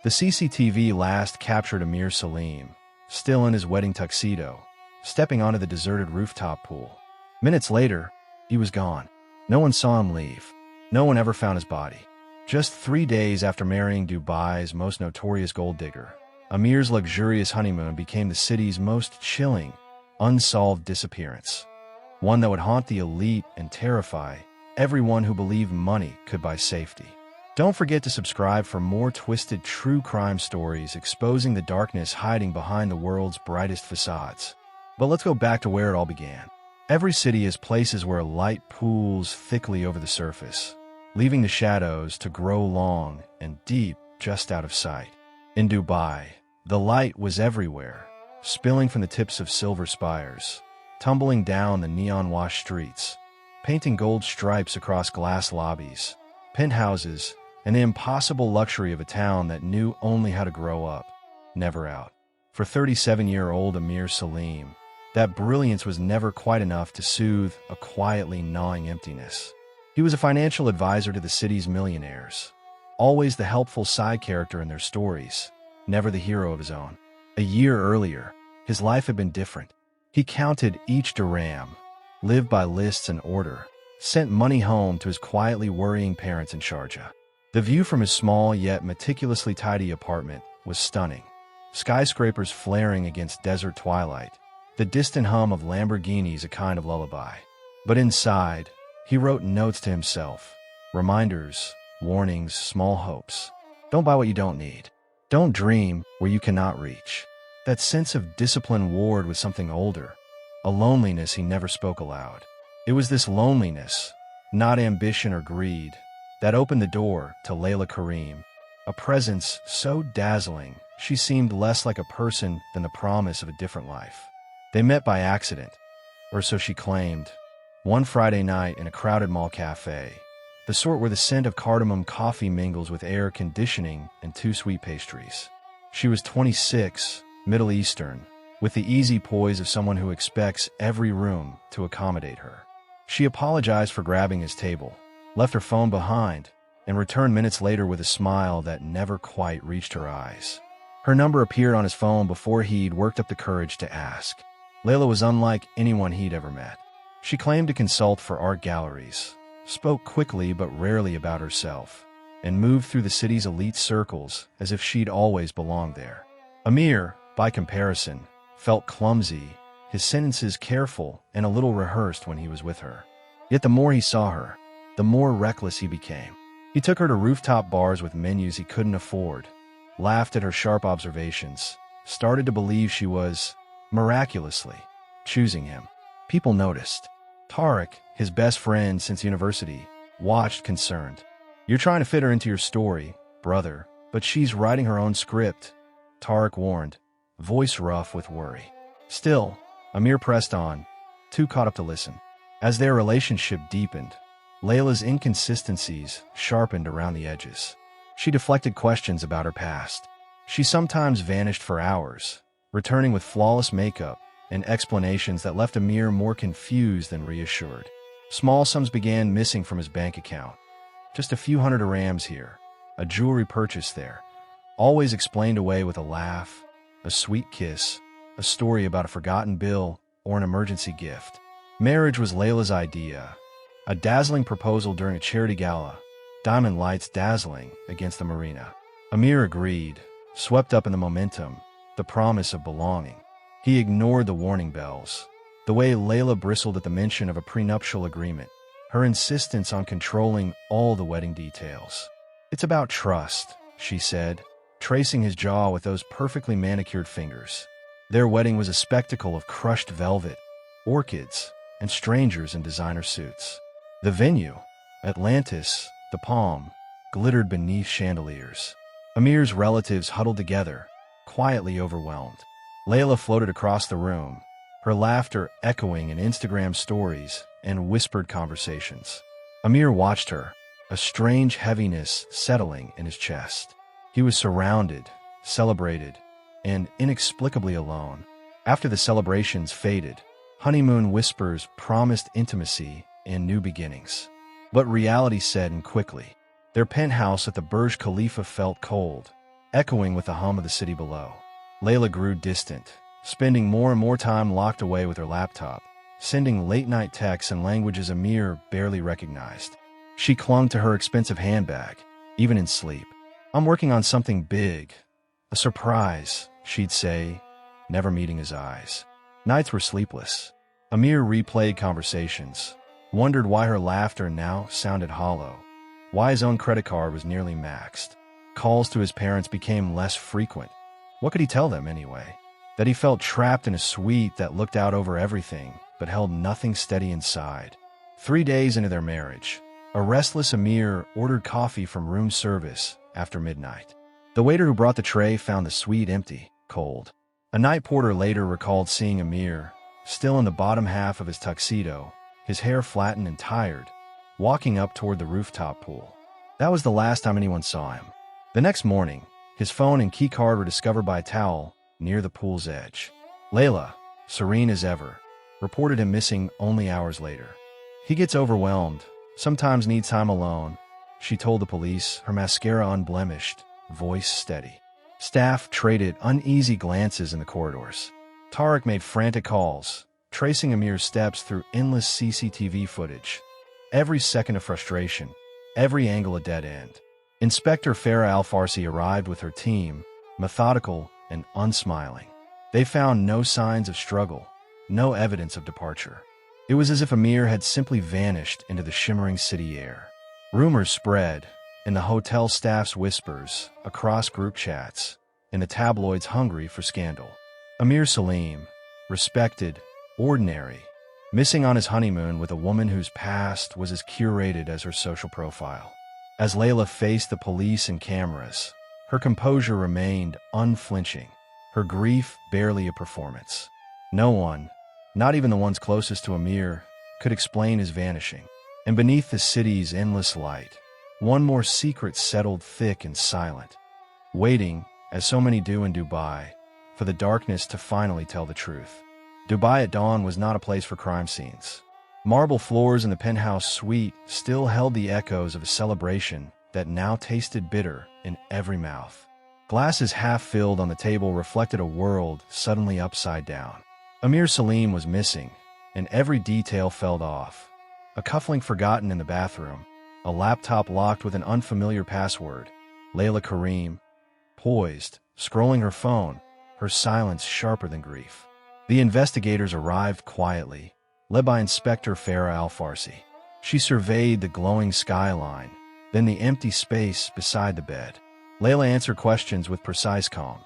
The CCTV last captured Amir Salim, still in his wedding tuxedo, stepping onto the deserted rooftop pool. Minutes later, he was gone. No one saw him leave. No one ever found his body. Just 3 days after marrying Dubai's most notorious gold digger, Amir's luxurious honeymoon became the city's most chilling, unsolved disappearance. One that would haunt the elite and terrify everyone who believed money could buy safety. Don't forget to subscribe for more twisted true crime stories exposing the darkness hiding behind the world's brightest facades. But let's go back to where it all began. Every city has places where light pools thickly over the surface, leaving the shadows to grow long and deep just out of sight. In Dubai, the light was everywhere, spilling from the tips of silver spires, tumbling down the neon-washed streets, painting gold stripes across glass lobbies, penthouses, and the impossible luxury of a town that knew only how to grow up, never out. For 37-year-old Amir Salim, that brilliance was never quite enough to soothe a quietly gnawing emptiness. He was a financial advisor to the city's millionaires, always the helpful side character in their stories, never the hero of his own. A year earlier, his life had been different. He counted each dirham, lived by lists and order, sent money home to his quietly worrying parents in Sharjah. The view from his small yet meticulously tidy apartment was stunning. Skyscrapers flaring against desert twilight, the distant hum of Lamborghinis a kind of lullaby. But inside, he wrote notes to himself, reminders, warnings, small hopes. Don't buy what you don't need. Don't dream where you cannot reach. That sense of discipline warred with something older, a loneliness he never spoke aloud. It was this loneliness, not ambition or greed, that opened the door to Laila Karim, a presence so dazzling she seemed less like a person than the promise of a different life. They met by accident, or so she claimed, one Friday night in a crowded mall cafe, the sort where the scent of cardamom coffee mingles with air conditioning and 2 sweet pastries. She was 26, Middle Eastern, with the easy poise of someone who expects every room to accommodate her. She apologized for grabbing his table, left her phone behind, and returned minutes later with a smile that never quite reached her eyes. Her number appeared on his phone before he'd worked up the courage to ask. Laila was unlike anyone he'd ever met. She claimed to consult for art galleries, spoke quickly but rarely about herself, and moved through the city's elite circles as if she'd always belonged there. Amir, by comparison, felt clumsy, his sentences careful and a little rehearsed when he was with her. Yet the more he saw her, the more reckless he became. He took her to rooftop bars with menus he couldn't afford, laughed at her sharp observations, started to believe she was, miraculously, choosing him. People noticed. Tariq, his best friend since university, watched concerned. "You're trying to fit her into your story, brother, but she's writing her own script," Tariq warned, voice rough with worry. Still, Amir pressed on, too caught up to listen. As their relationship deepened, Layla's inconsistencies sharpened around the edges. She deflected questions about her past. She sometimes vanished for hours, returning with flawless makeup and explanations that left Amir more confused than reassured. Small sums began missing from his bank account. Just a few hundred dirhams here, a jewelry purchase there, always explained away with a laugh, a sweet kiss, a story about a forgotten bill, or an emergency gift. Marriage was Layla's idea, a dazzling proposal during a charity gala, diamond lights dazzling against the marina. Amir agreed, swept up in the momentum, the promise of belonging. He ignored the warning bells, the way Laila bristled at the mention of a prenuptial agreement, her insistence on controlling all the wedding details. "It's about trust," she said, tracing his jaw with those perfectly manicured fingers. Their wedding was a spectacle of crushed velvet, orchids, and strangers in designer suits. The venue, Atlantis, the Palm, glittered beneath chandeliers. Amir's relatives huddled together, quietly overwhelmed. Laila floated across the room, her laughter echoing in Instagram stories and whispered conversations. Amir watched her, a strange heaviness settling in his chest. He was surrounded, celebrated, and inexplicably alone. After the celebrations faded, honeymoon whispers promised intimacy and new beginnings. But reality set in quickly. Their penthouse at the Burj Khalifa felt cold, echoing with the hum of the city below. Laila grew distant, spending more and more time locked away with her laptop, sending late-night texts in languages Amir barely recognized. She clung to her expensive handbag, even in sleep. "I'm working on something big. A surprise," she'd say, never meeting his eyes. Nights were sleepless. Amir replayed conversations, wondered why her laughter now sounded hollow, why his own credit card was nearly maxed. Calls to his parents became less frequent. What could he tell them anyway? That he felt trapped in a suite that looked out over everything, but held nothing steady inside. 3 days into their marriage, a restless Amir ordered coffee from room service after midnight. The waiter who brought the tray found the suite empty, cold. A night porter later recalled seeing Amir, still in the bottom half of his tuxedo, his hair flattened and tired, walking up toward the rooftop pool. That was the last time anyone saw him. The next morning, his phone and keycard were discovered by a towel near the pool's edge. Laila, serene as ever, reported him missing only hours later. "He gets overwhelmed, sometimes needs time alone," she told the police, her mascara unblemished, voice steady. Staff traded uneasy glances in the corridors. Tariq made frantic calls, tracing Amir's steps through endless CCTV footage. Every second of frustration, every angle a dead end. Inspector Farah Al-Farsi arrived with her team, methodical and unsmiling. They found no signs of struggle, no evidence of departure. It was as if Amir had simply vanished into the shimmering city air. Rumors spread, in the hotel staff's whispers, across group chats, in the tabloids hungry for scandal. Amir Salim, respected, ordinary, missing on his honeymoon with a woman whose past was as curated as her social profile. As Laila faced the police and cameras, her composure remained unflinching, her grief barely a performance. No one, not even the ones closest to Amir, could explain his vanishing. And beneath the city's endless light, one more secret settled thick and silent, waiting, as so many do in Dubai, for the darkness to finally tell the truth. Dubai at dawn was not a place for crime scenes. Marble floors in the penthouse suite still held the echoes of a celebration that now tasted bitter in every mouth. Glasses half filled on the table reflected a world suddenly upside down. Amir Salim was missing, and every detail felt off. A cufflink forgotten in the bathroom, a laptop locked with an unfamiliar password. Laila Karim, poised, scrolling her phone, her silence sharper than grief. The investigators arrived quietly, led by Inspector Farah Al-Farsi. She surveyed the glowing skyline, then the empty space beside the bed. Laila answered questions with precise calm.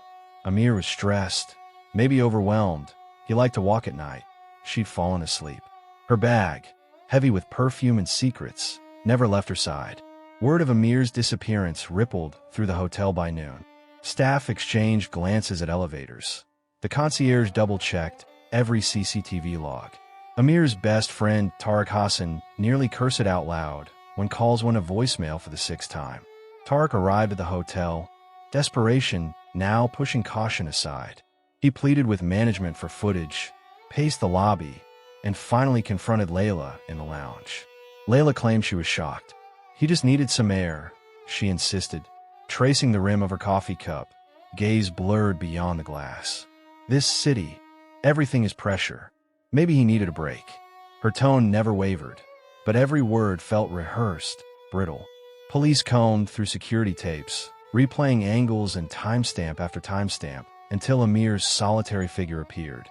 Amir was stressed, maybe overwhelmed. He liked to walk at night. She'd fallen asleep. Her bag, heavy with perfume and secrets, never left her side. Word of Amir's disappearance rippled through the hotel by noon. Staff exchanged glances at elevators. The concierge double-checked every CCTV log. Amir's best friend, Tariq Hassan, nearly cursed out loud when calls went to voicemail for the 6th time. Tariq arrived at the hotel, desperation now pushing caution aside. He pleaded with management for footage, paced the lobby, and finally confronted Laila in the lounge. Laila claimed she was shocked. "He just needed some air," she insisted, tracing the rim of her coffee cup, gaze blurred beyond the glass. "This city, everything is pressure. Maybe he needed a break." Her tone never wavered, but every word felt rehearsed, brittle. Police combed through security tapes, replaying angles and timestamp after timestamp until Amir's solitary figure appeared.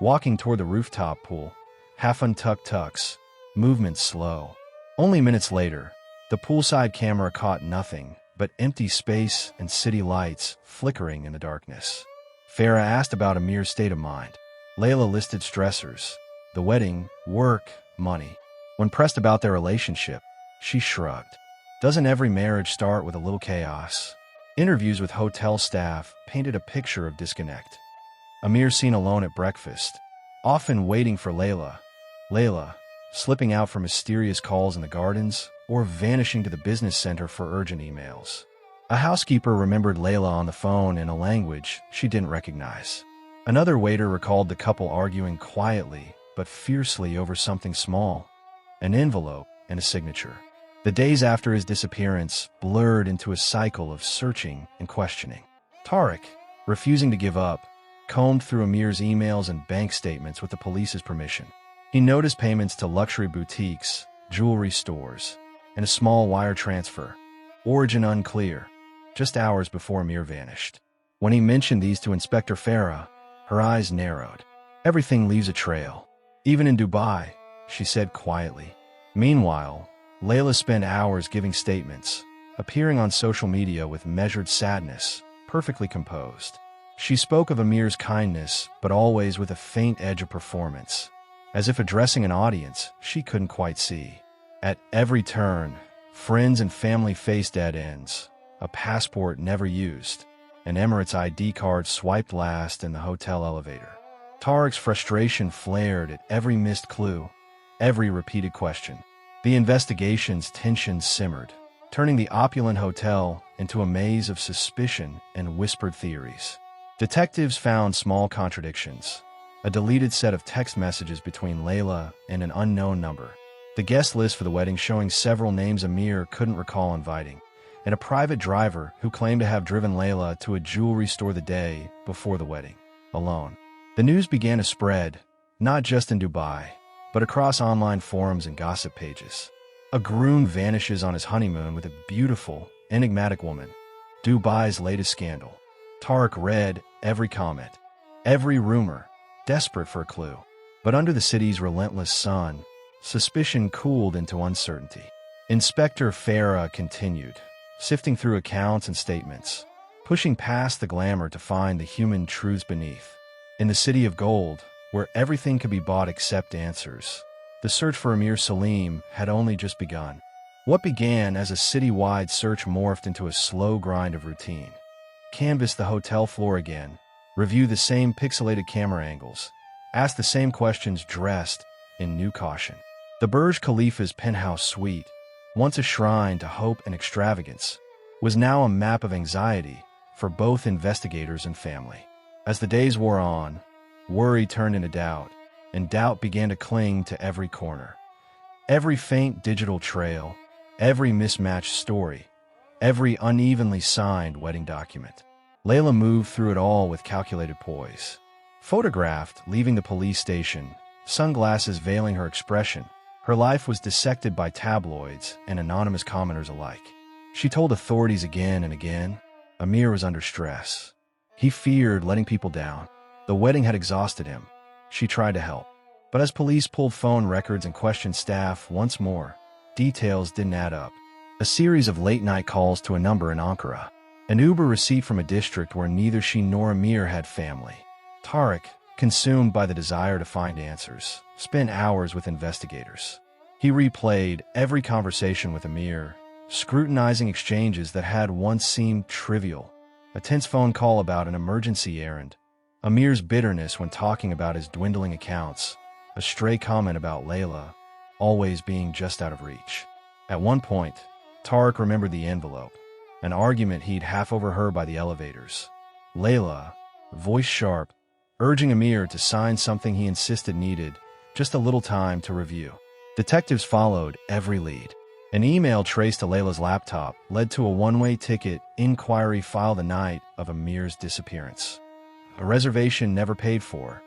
Walking toward the rooftop pool, half untucked tux, movement slow. Only minutes later, the poolside camera caught nothing but empty space and city lights flickering in the darkness. Farah asked about Amir's state of mind. Laila listed stressors: the wedding, work, money. When pressed about their relationship, she shrugged. Doesn't every marriage start with a little chaos? Interviews with hotel staff painted a picture of disconnect. Amir seen alone at breakfast, often waiting for Laila, slipping out for mysterious calls in the gardens or vanishing to the business center for urgent emails. A housekeeper remembered Laila on the phone in a language she didn't recognize. Another waiter recalled the couple arguing quietly but fiercely over something small, an envelope and a signature. The days after his disappearance blurred into a cycle of searching and questioning. Tariq, refusing to give up, combed through Amir's emails and bank statements with the police's permission. He noticed payments to luxury boutiques, jewelry stores, and a small wire transfer. Origin unclear, just hours before Amir vanished. When he mentioned these to Inspector Farah, her eyes narrowed. Everything leaves a trail. Even in Dubai, she said quietly. Meanwhile, Laila spent hours giving statements, appearing on social media with measured sadness, perfectly composed. She spoke of Amir's kindness, but always with a faint edge of performance, as if addressing an audience she couldn't quite see. At every turn, friends and family faced dead ends, a passport never used, an Emirates ID card swiped last in the hotel elevator. Tariq's frustration flared at every missed clue, every repeated question. The investigation's tension simmered, turning the opulent hotel into a maze of suspicion and whispered theories. Detectives found small contradictions, a deleted set of text messages between Laila and an unknown number, the guest list for the wedding showing several names Amir couldn't recall inviting, and a private driver who claimed to have driven Laila to a jewelry store the day before the wedding, alone. The news began to spread, not just in Dubai, but across online forums and gossip pages. A groom vanishes on his honeymoon with a beautiful, enigmatic woman. Dubai's latest scandal. Tariq read every comment, every rumor, desperate for a clue. But under the city's relentless sun, suspicion cooled into uncertainty. Inspector Farah continued, sifting through accounts and statements, pushing past the glamour to find the human truths beneath. In the city of gold, where everything could be bought except answers, the search for Amir Salim had only just begun. What began as a citywide search morphed into a slow grind of routine. Canvass the hotel floor again, review the same pixelated camera angles, ask the same questions dressed in new caution. The Burj Khalifa's penthouse suite, once a shrine to hope and extravagance, was now a map of anxiety for both investigators and family. As the days wore on, worry turned into doubt, and doubt began to cling to every corner. Every faint digital trail, every mismatched story, every unevenly signed wedding document. Laila moved through it all with calculated poise. Photographed leaving the police station, sunglasses veiling her expression, her life was dissected by tabloids and anonymous commenters alike. She told authorities again and again, Amir was under stress. He feared letting people down. The wedding had exhausted him. She tried to help. But as police pulled phone records and questioned staff once more, details didn't add up. A series of late-night calls to a number in Ankara. An Uber receipt from a district where neither she nor Amir had family. Tariq, consumed by the desire to find answers, spent hours with investigators. He replayed every conversation with Amir, scrutinizing exchanges that had once seemed trivial. A tense phone call about an emergency errand, Amir's bitterness when talking about his dwindling accounts, a stray comment about Laila, always being just out of reach. At one point, Tariq remembered the envelope, an argument he'd half overheard by the elevators. Laila, voice sharp, urging Amir to sign something he insisted needed just a little time to review. Detectives followed every lead. An email traced to Layla's laptop led to a one-way ticket inquiry file the night of Amir's disappearance. A reservation never paid for,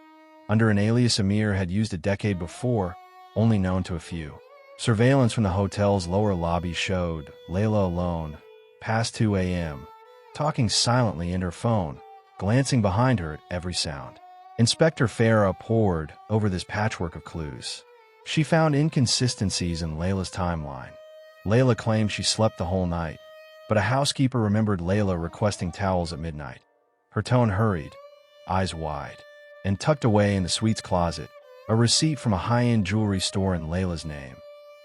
under an alias Amir had used a decade before, only known to a few. Surveillance from the hotel's lower lobby showed Laila alone, past 2 a.m., talking silently in her phone, glancing behind her at every sound. Inspector Farah pored over this patchwork of clues. She found inconsistencies in Layla's timeline. Laila claimed she slept the whole night, but a housekeeper remembered Laila requesting towels at midnight. Her tone hurried, eyes wide, and tucked away in the suite's closet, a receipt from a high-end jewelry store in Layla's name,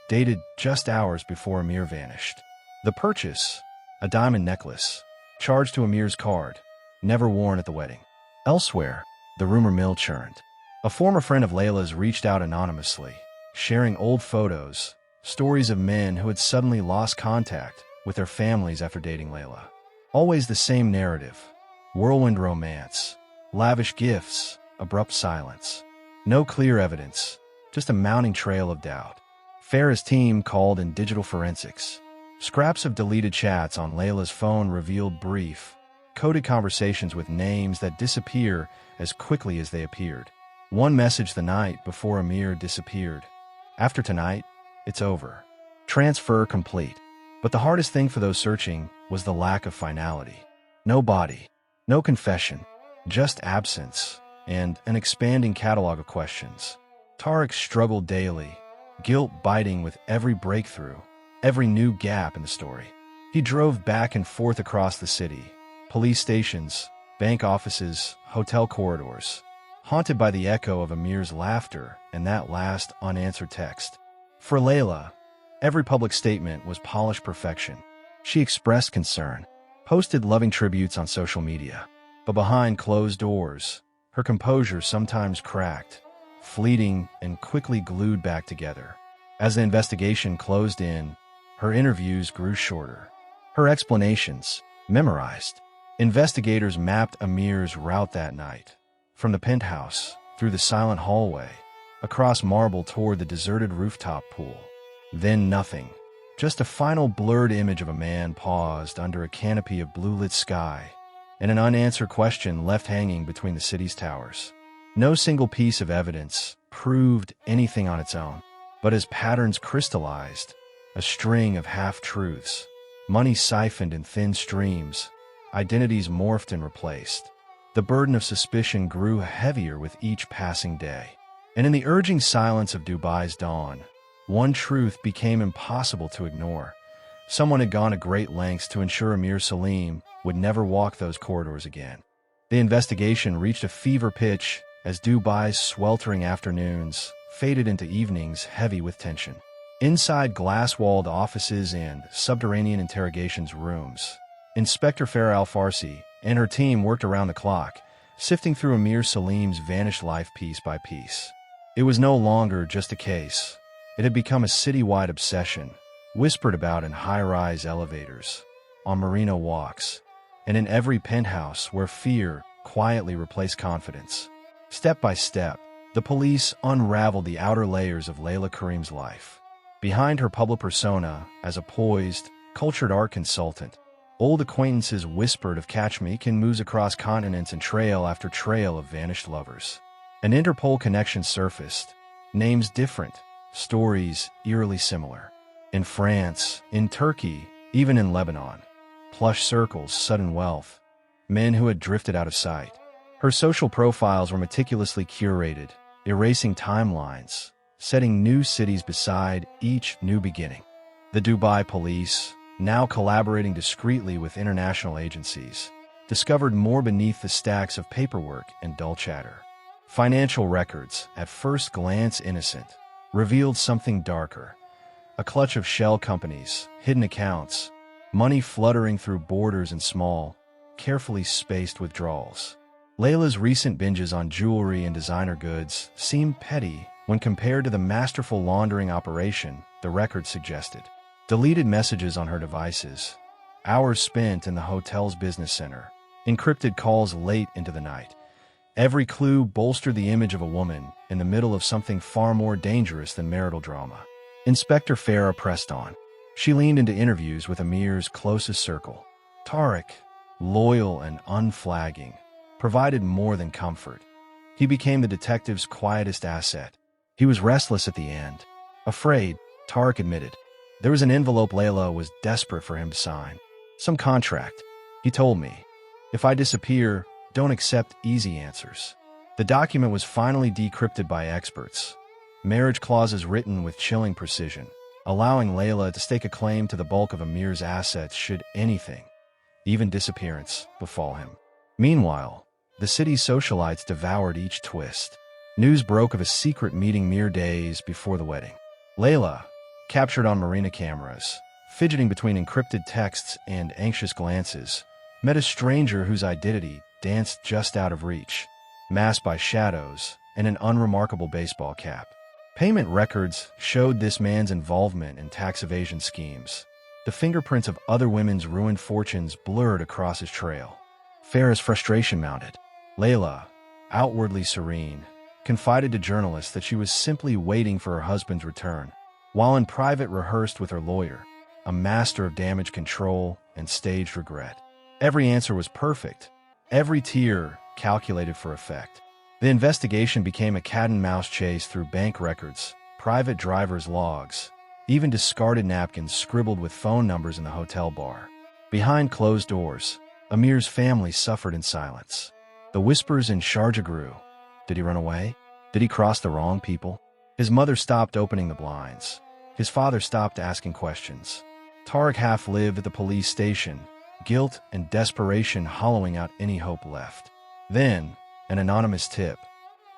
dated just hours before Amir vanished. The purchase, a diamond necklace, charged to Amir's card, never worn at the wedding. Elsewhere, the rumor mill churned. A former friend of Layla's reached out anonymously, sharing old photos, stories of men who had suddenly lost contact with their families after dating Laila. Always the same narrative. Whirlwind romance, lavish gifts, abrupt silence. No clear evidence, just a mounting trail of doubt. Farah's team called in digital forensics. Scraps of deleted chats on Layla's phone revealed brief, coded conversations with names that disappear as quickly as they appeared. One message the night before Amir disappeared. After tonight, it's over. Transfer complete. But the hardest thing for those searching was the lack of finality. No body, no confession, just absence, and an expanding catalog of questions. Tariq struggled daily, guilt biting with every breakthrough, every new gap in the story. He drove back and forth across the city, police stations, bank offices, hotel corridors, haunted by the echo of Amir's laughter and that last unanswered text. For Laila, every public statement was polished perfection. She expressed concern, posted loving tributes on social media, but behind closed doors, her composure sometimes cracked, fleeting and quickly glued back together. As the investigation closed in, her interviews grew shorter. Her explanations, memorized. Investigators mapped Amir's route that night, from the penthouse, through the silent hallway, across marble toward the deserted rooftop pool. Then nothing. Just a final blurred image of a man paused under a canopy of blue-lit sky, and an unanswered question left hanging between the city's towers. No single piece of evidence proved anything on its own, but as patterns crystallized, a string of half-truths, money siphoned in thin streams, identities morphed and replaced. The burden of suspicion grew heavier with each passing day. And in the urging silence of Dubai's dawn, one truth became impossible to ignore. Someone had gone to great lengths to ensure Amir Salim would never walk those corridors again. The investigation reached a fever pitch as Dubai's sweltering afternoons faded into evenings heavy with tension. Inside glass-walled offices and subterranean interrogations rooms, Inspector Farah Al-Farsi and her team worked around the clock, sifting through Amir Salim's vanished life piece by piece. It was no longer just a case. It had become a citywide obsession, whispered about in high-rise elevators, on Marina walks, and in every penthouse where fear quietly replaced confidence. Step by step, the police unraveled the outer layers of Laila Karim's life. Behind her public persona as a poised, cultured art consultant, old acquaintances whispered of catch-me-can moves across continents and trail after trail of vanished lovers. An Interpol connection surfaced, names different, stories eerily similar. In France, in Turkey, even in Lebanon. Plush circles, sudden wealth, men who had drifted out of sight. Her social profiles were meticulously curated, erasing timelines, setting new cities beside each new beginning. The Dubai police, now collaborating discreetly with international agencies, discovered more beneath the stacks of paperwork and dull chatter. Financial records, at first glance innocent, revealed something darker. A clutch of shell companies, hidden accounts, money fluttering through borders and small, carefully spaced withdrawals. Layla's recent binges on jewelry and designer goods seemed petty when compared to the masterful laundering operation the record suggested. Deleted messages on her devices, hours spent in the hotel's business center, encrypted calls late into the night. Every clue bolstered the image of a woman in the middle of something far more dangerous than marital drama. Inspector Farah pressed on. She leaned into interviews with Amir's closest circle. Tariq, loyal and unflagging, provided more than comfort. He became the detective's quietest asset. He was restless at the end. Afraid, Tariq admitted. There was an envelope Laila was desperate for him to sign. Some contract. He told me, if I disappear, don't accept easy answers. The document was finally decrypted by experts. Marriage clauses written with chilling precision, allowing Laila to stake a claim to the bulk of Amir's assets should anything, even disappearance, befall him. Meanwhile, the city's socialites devoured each twist. News broke of a secret meeting mere days before the wedding. Laila, captured on Marina cameras, fidgeting between encrypted texts and anxious glances, met a stranger whose identity danced just out of reach, masked by shadows and an unremarkable baseball cap. Payment records showed this man's involvement in tax evasion schemes. The fingerprints of other women's ruined fortunes blurred across his trail. Farah's frustration mounted. Laila, outwardly serene, confided to journalists that she was simply waiting for her husband's return, while in private rehearsed with her lawyer, a master of damage control and staged regret. Every answer was perfect, every tear calculated for effect. The investigation became a cat-and-mouse chase through bank records, private driver's logs, even discarded napkins scribbled with phone numbers in the hotel bar. Behind closed doors, Amir's family suffered in silence. The whispers in Sharjah grew. Did he run away? Did he cross the wrong people? His mother stopped opening the blinds. His father stopped asking questions. Tariq half lived at the police station, guilt and desperation hollowing out any hope left. Then, an anonymous tip.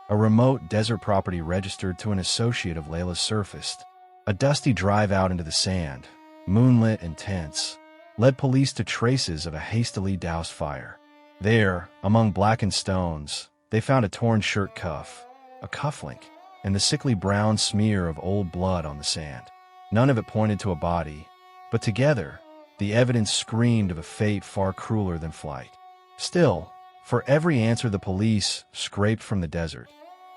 A remote desert property registered to an associate of Layla's surfaced. A dusty drive out into the sand, moonlit and tense, led police to traces of a hastily doused fire. There, among blackened stones, they found a torn shirt cuff, a cufflink, and the sickly brown smear of old blood on the sand. None of it pointed to a body, but together, the evidence screamed of a fate far crueler than flight. Still, for every answer the police scraped from the desert,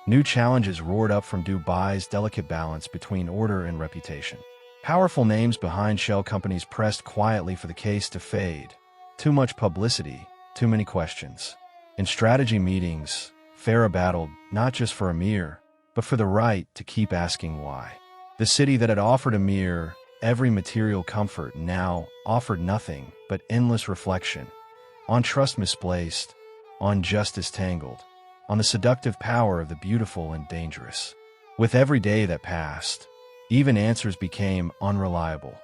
new challenges roared up from Dubai's delicate balance between order and reputation. Powerful names behind shell companies pressed quietly for the case to fade. Too much publicity, too many questions. In strategy meetings, Farah battled not just for Amir, but for the right to keep asking why. The city that had offered Amir every material comfort now offered nothing but endless reflection, on trust misplaced, on justice tangled, on the seductive power of the beautiful and dangerous. With every day that passed, even answers became unreliable,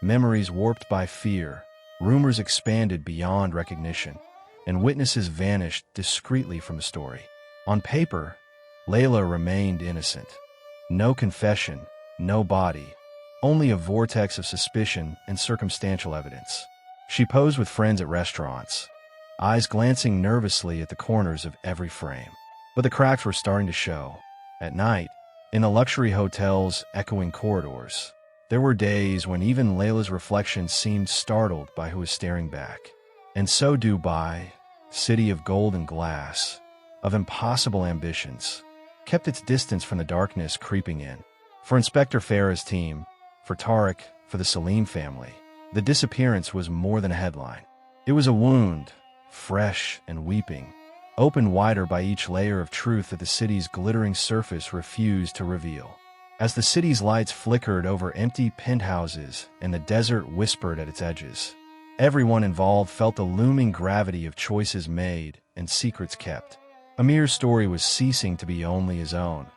memories warped by fear, rumors expanded beyond recognition, and witnesses vanished discreetly from the story. On paper, Layla remained innocent. No confession, no body, only a vortex of suspicion and circumstantial evidence. She posed with friends at restaurants, eyes glancing nervously at the corners of every frame. But the cracks were starting to show. At night, in the luxury hotel's echoing corridors, there were days when even Layla's reflection seemed startled by who was staring back. And so Dubai, city of gold and glass, of impossible ambitions, kept its distance from the darkness creeping in. For Inspector Farah's team, for Tariq, for the Salim family, the disappearance was more than a headline. It was a wound, fresh and weeping, opened wider by each layer of truth that the city's glittering surface refused to reveal. As the city's lights flickered over empty penthouses and the desert whispered at its edges, everyone involved felt the looming gravity of choices made and secrets kept. Amir's story was ceasing to be only his own.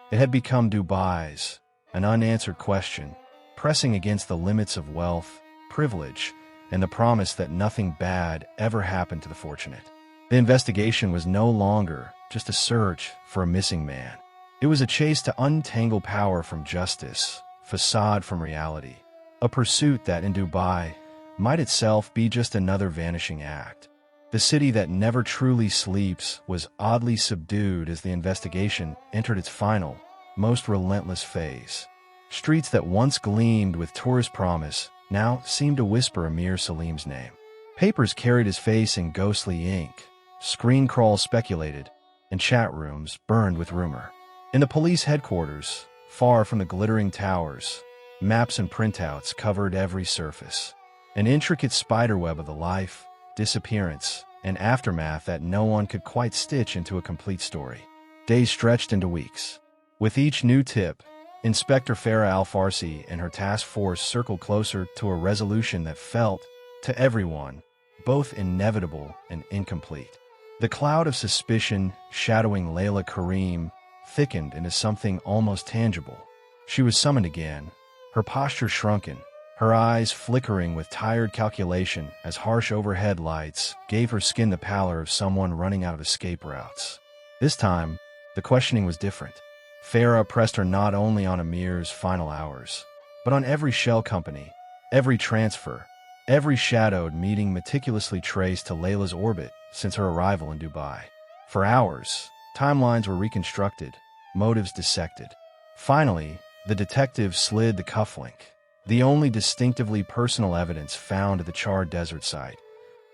It had become Dubai's, an unanswered question, pressing against the limits of wealth, privilege, and the promise that nothing bad ever happened to the fortunate. The investigation was no longer just a search for a missing man. It was a chase to untangle power from justice, facade from reality, a pursuit that in Dubai might itself be just another vanishing act. The city that never truly sleeps was oddly subdued as the investigation entered its final, most relentless phase. Streets that once gleamed with tourist promise now seemed to whisper Amir Salim's name. Papers carried his face in ghostly ink, screen crawls speculated, and chat rooms burned with rumor. In the police headquarters, far from the glittering towers, maps and printouts covered every surface. An intricate spiderweb of the life, disappearance, and aftermath that no one could quite stitch into a complete story. Days stretched into weeks. With each new tip, Inspector Farah Al-Farsi and her task force circled closer to a resolution that felt, to everyone, both inevitable and incomplete. The cloud of suspicion shadowing Layla Karim thickened into something almost tangible. She was summoned again, her posture shrunken, her eyes flickering with tired calculation as harsh overhead lights gave her skin the pallor of someone running out of escape routes. This time, the questioning was different. Farah pressed her not only on Amir's final hours, but on every shell company, every transfer, every shadowed meeting meticulously traced to Layla's orbit since her arrival in Dubai. For hours, timelines were reconstructed, motives dissected. Finally, the detective slid the cufflink, the only distinctively personal evidence found at the charred desert site,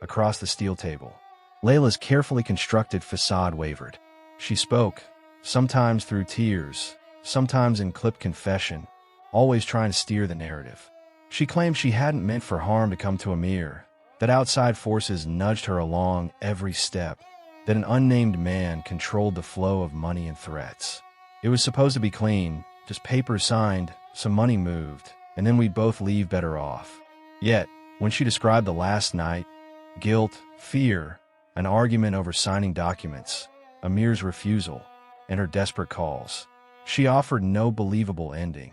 across the steel table. Layla's carefully constructed facade wavered. She spoke, sometimes through tears, sometimes in clipped confession, always trying to steer the narrative. She claimed she hadn't meant for harm to come to Amir, that outside forces nudged her along every step, that an unnamed man controlled the flow of money and threats. It was supposed to be clean, just papers signed, some money moved, and then we'd both leave better off. Yet, when she described the last night, guilt, fear, an argument over signing documents, Amir's refusal, and her desperate calls, she offered no believable ending,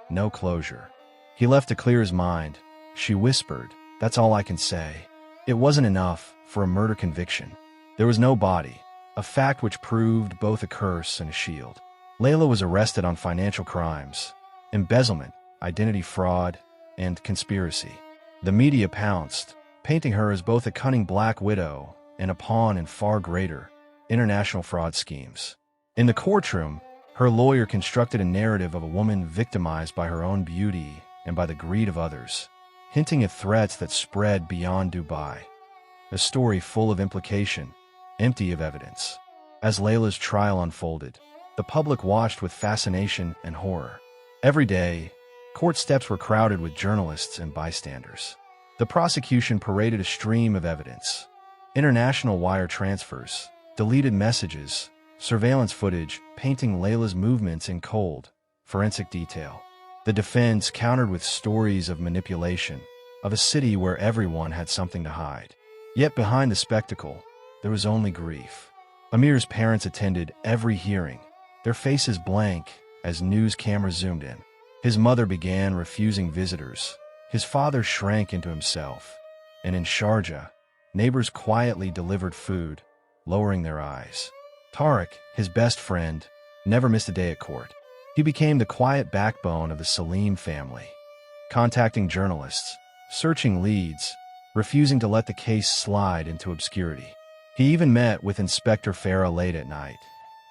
no closure. He left to clear his mind. She whispered, "That's all I can say." It wasn't enough for a murder conviction. There was no body, a fact which proved both a curse and a shield. Laila was arrested on financial crimes, embezzlement, identity fraud, and conspiracy. The media pounced, painting her as both a cunning black widow and a pawn in far greater international fraud schemes. In the courtroom, her lawyer constructed a narrative of a woman victimized by her own beauty and by the greed of others, hinting at threats that spread beyond Dubai. A story full of implication, empty of evidence. As Layla's trial unfolded, the public watched with fascination and horror. Every day, court steps were crowded with journalists and bystanders. The prosecution paraded a stream of evidence: international wire transfers, deleted messages, surveillance footage painting Layla's movements in cold, forensic detail. The defense countered with stories of manipulation, of a city where everyone had something to hide. Yet behind the spectacle, there was only grief. Amir's parents attended every hearing, their faces blank as news cameras zoomed in. His mother began refusing visitors. His father shrank into himself. And in Sharjah, neighbors quietly delivered food, lowering their eyes. Tariq, his best friend, never missed a day at court. He became the quiet backbone of the Salim family, contacting journalists, searching leads, refusing to let the case slide into obscurity. He even met with Inspector Farah late at night,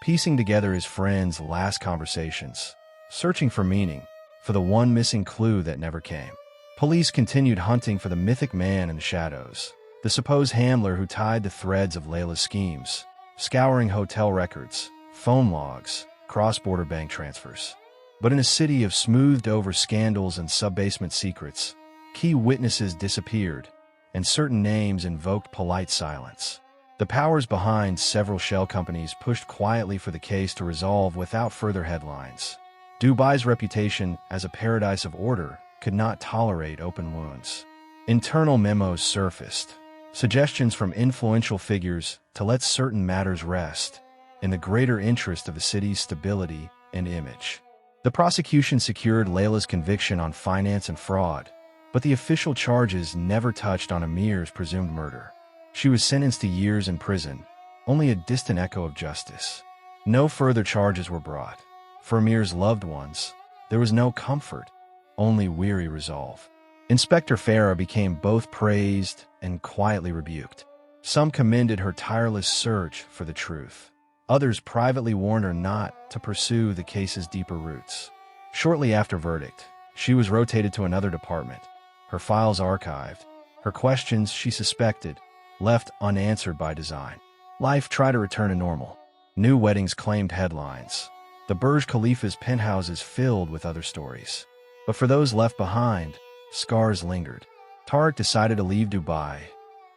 piecing together his friends' last conversations, searching for meaning, for the one missing clue that never came. Police continued hunting for the mythic man in the shadows, the supposed handler who tied the threads of Layla's schemes, scouring hotel records, phone logs, cross-border bank transfers. But in a city of smoothed-over scandals and sub-basement secrets, key witnesses disappeared, and certain names invoked polite silence. The powers behind several shell companies pushed quietly for the case to resolve without further headlines. Dubai's reputation as a paradise of order could not tolerate open wounds. Internal memos surfaced, suggestions from influential figures to let certain matters rest, in the greater interest of the city's stability and image. The prosecution secured Layla's conviction on finance and fraud, but the official charges never touched on Amir's presumed murder. She was sentenced to years in prison, only a distant echo of justice. No further charges were brought. For Amir's loved ones, there was no comfort, only weary resolve. Inspector Farah became both praised and quietly rebuked. Some commended her tireless search for the truth. Others privately warned her not to pursue the case's deeper roots. Shortly after verdict, she was rotated to another department, her files archived, her questions, she suspected, left unanswered by design. Life tried to return to normal. New weddings claimed headlines. The Burj Khalifa's penthouses filled with other stories. But for those left behind, scars lingered. Tariq decided to leave Dubai,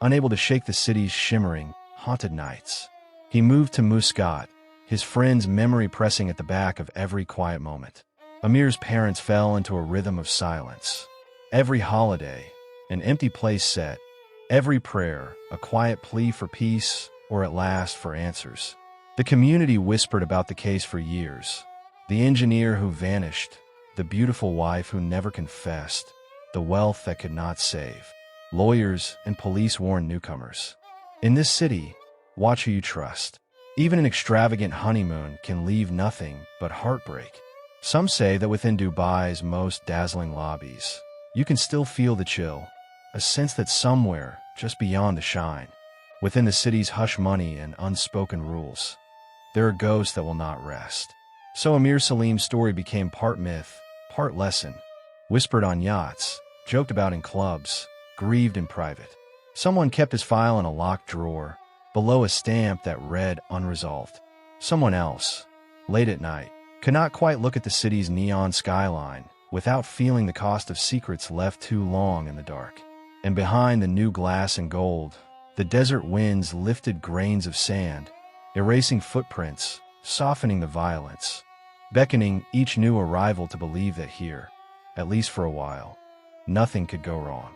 unable to shake the city's shimmering, haunted nights. He moved to Muscat, his friend's memory pressing at the back of every quiet moment. Amir's parents fell into a rhythm of silence. Every holiday, an empty place set. Every prayer, a quiet plea for peace or at last for answers. The community whispered about the case for years. The engineer who vanished, the beautiful wife who never confessed, the wealth that could not save. Lawyers and police warned newcomers. In this city, watch who you trust. Even an extravagant honeymoon can leave nothing but heartbreak. Some say that within Dubai's most dazzling lobbies, you can still feel the chill, a sense that somewhere, just beyond the shine, within the city's hush money and unspoken rules, there are ghosts that will not rest. So Amir Salim's story became part myth, part lesson, whispered on yachts, joked about in clubs, grieved in private. Someone kept his file in a locked drawer, below a stamp that read unresolved. Someone else, late at night, could not quite look at the city's neon skyline without feeling the cost of secrets left too long in the dark. And behind the new glass and gold, the desert winds lifted grains of sand, erasing footprints, softening the violence, beckoning each new arrival to believe that here, at least for a while, nothing could go wrong.